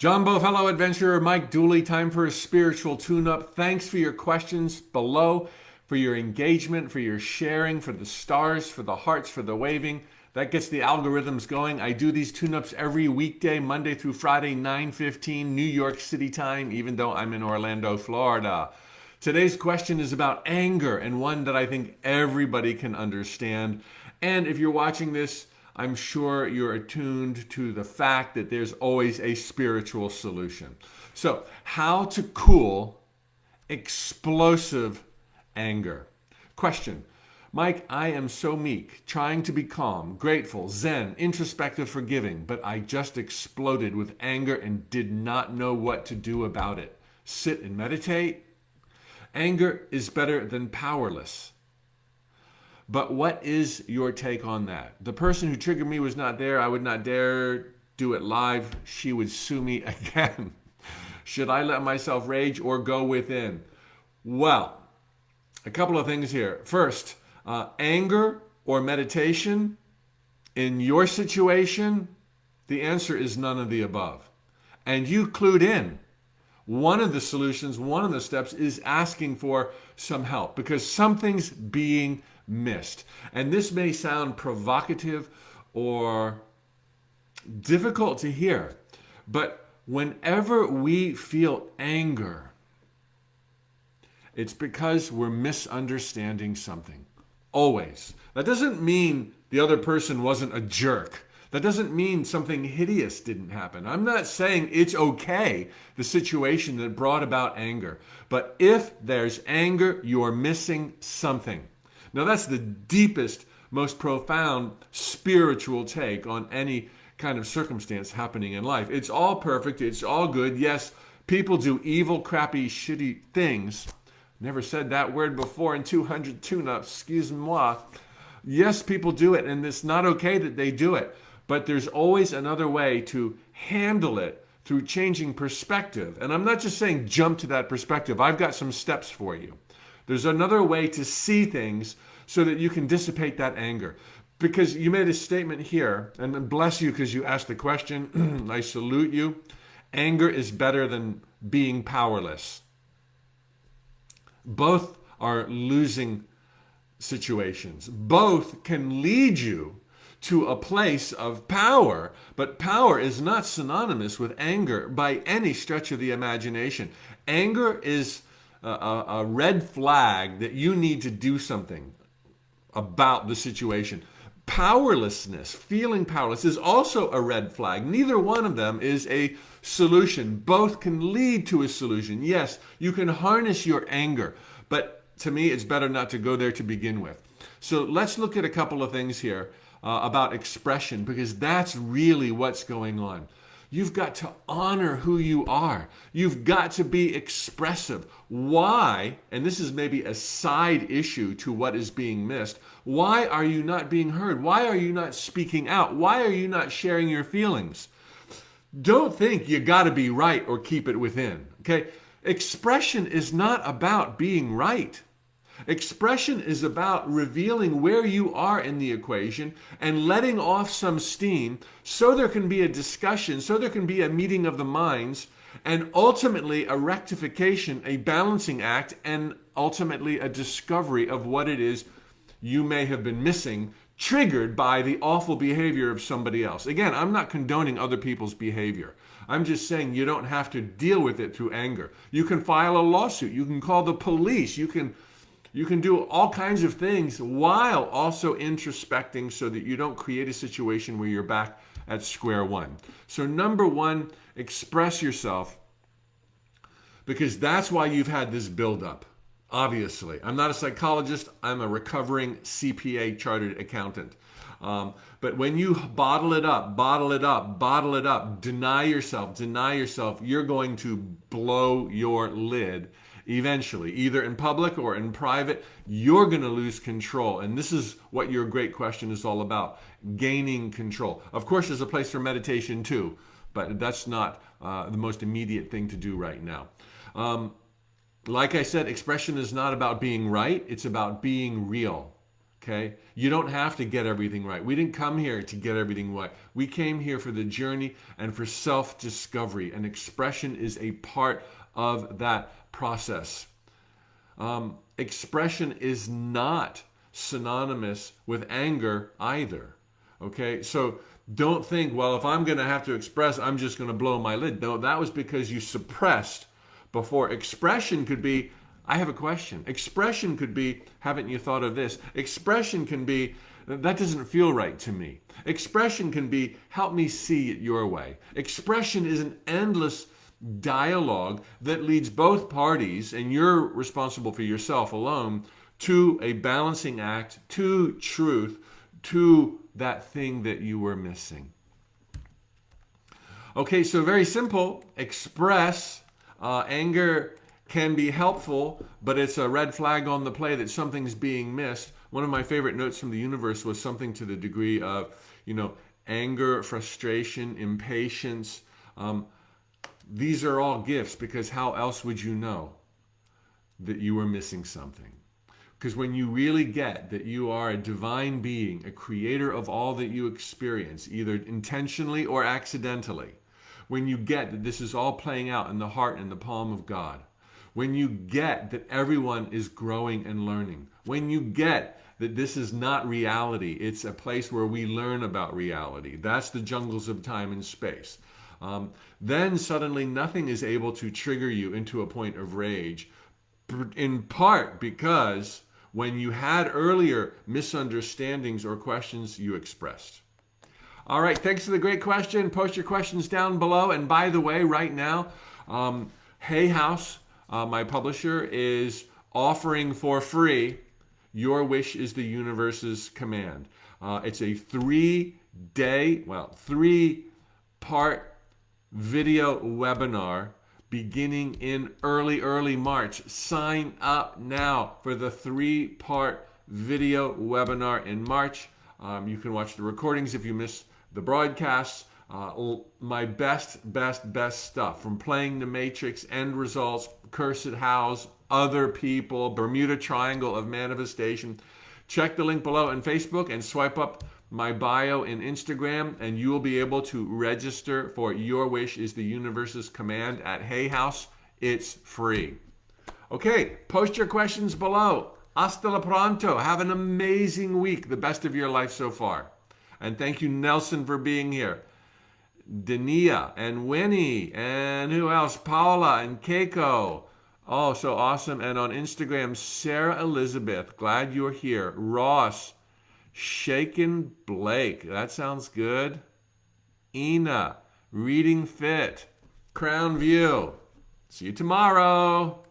Jumbo, fellow adventurer Mike Dooley, time for a spiritual tune-up. Thanks for your questions below, for your engagement, for your sharing, for the stars, for the hearts, for the waving. That gets the algorithms going. I do these tune-ups every weekday, Monday through Friday, 9:15 New York City time, even though I'm in Orlando, Florida. Today's question is about anger, and one that I think everybody can understand. And if you're watching this, I'm sure you're attuned to the fact that there's always a spiritual solution. So, how to cool explosive anger? Question: Mike, I am so meek, trying to be calm, grateful, zen, introspective, forgiving, but I just exploded with anger and did not know what to do about it. Sit and meditate? Anger is better than powerless. But what is your take on that? The person who triggered me was not there. I would not dare do it live. She would sue me again. Should I let myself rage or go within? Well, a couple of things here. First, anger or meditation in your situation, the answer is none of the above. And you clued in. One of the solutions, one of the steps is asking for some help because something's being missed. And this may sound provocative or difficult to hear, but whenever we feel anger, it's because we're misunderstanding something. Always. That doesn't mean the other person wasn't a jerk. That doesn't mean something hideous didn't happen. I'm not saying it's okay, the situation that brought about anger. But if there's anger, you're missing something. Now, that's the deepest, most profound spiritual take on any kind of circumstance happening in life. It's all perfect. It's all good. Yes, people do evil, crappy, shitty things. Never said that word before in 200 tune-ups. Excuse moi. Yes, people do it, and it's not okay that they do it. But there's always another way to handle it through changing perspective. And I'm not just saying jump to that perspective. I've got some steps for you. There's another way to see things so that you can dissipate that anger. Because you made a statement here, and bless you because you asked the question. I salute you. Anger is better than being powerless. Both are losing situations. Both can lead you to a place of power, but power is not synonymous with anger by any stretch of the imagination. Anger is a red flag that you need to do something about the situation. Powerlessness, feeling powerless, is also a red flag. Neither one of them is a solution. Both can lead to a solution. Yes, you can harness your anger, but to me, it's better not to go there to begin with. So let's look at a couple of things here about expression, because that's really what's going on. You've got to honor who you are. You've got to be expressive. Why, and this is maybe a side issue to what is being missed, why are you not being heard? Why are you not speaking out? Why are you not sharing your feelings? Don't think you got to be right or keep it within. Okay? Expression is not about being right. Expression is about revealing where you are in the equation and letting off some steam so there can be a discussion, so there can be a meeting of the minds, and ultimately a rectification, a balancing act, and ultimately a discovery of what it is you may have been missing, triggered by the awful behavior of somebody else. Again, I'm not condoning other people's behavior. I'm just saying you don't have to deal with it through anger. You can file a lawsuit. You can call the police. You can do all kinds of things while also introspecting so that you don't create a situation where you're back at square one. So number one, express yourself, because that's why you've had this buildup. Obviously, I'm not a psychologist. I'm a recovering CPA chartered accountant. But when you bottle it up, deny yourself, you're going to blow your lid eventually, either in public or in private. You're going to lose control. And this is what your great question is all about, gaining control. Of course, there's a place for meditation too, but that's not the most immediate thing to do right now. Like I said, expression is not about being right. It's about being real. Okay? You don't have to get everything right. We didn't come here to get everything right. We came here for the journey and for self-discovery, and expression is a part of that process. Expression is not synonymous with anger either. Okay? So don't think, well, if I'm going to have to express, I'm just going to blow my lid. No, that was because you suppressed before. Expression could be, I have a question. Expression could be, haven't you thought of this? Expression can be, that doesn't feel right to me. Expression can be, help me see it your way. Expression is an endless dialogue that leads both parties, and you're responsible for yourself alone, to a balancing act, to truth, to that thing that you were missing. Okay, so very simple. Express. Anger can be helpful, but it's a red flag on the play that something's being missed. One of my favorite notes from the universe was something to the degree of, anger, frustration, impatience. These are all gifts, because how else would you know that you were missing something? Because when you really get that you are a divine being, a creator of all that you experience, either intentionally or accidentally, when you get that this is all playing out in the heart and the palm of God, when you get that everyone is growing and learning, when you get that this is not reality, it's a place where we learn about reality, that's the jungles of time and space, then suddenly nothing is able to trigger you into a point of rage, in part because when you had earlier misunderstandings or questions, you expressed. All right, thanks for the great question. Post your questions down below. And by the way, right now, Hay House, my publisher, is offering for free Your Wish is the Universe's Command. It's a 3-part video webinar beginning in early March. Sign up now for the 3-part video webinar in March. You can watch the recordings if you miss the broadcasts. My best stuff, from Playing the Matrix, End Results, Cursed House, Other People, Bermuda Triangle of Manifestation. Check the link below on Facebook and swipe up my bio in Instagram, and you will be able to register for Your Wish is the Universe's Command at Hay House. It's free. Okay, post your questions below. Hasta la pronto. Have an amazing week, the best of your life so far. And thank you, Nelson, for being here. Dania and Winnie and who else? Paula and Keiko. Oh, so awesome. And on Instagram, Sarah Elizabeth. Glad you're here. Ross. Shaken Blake. That sounds good. Ina. Reading Fit. Crown View. See you tomorrow.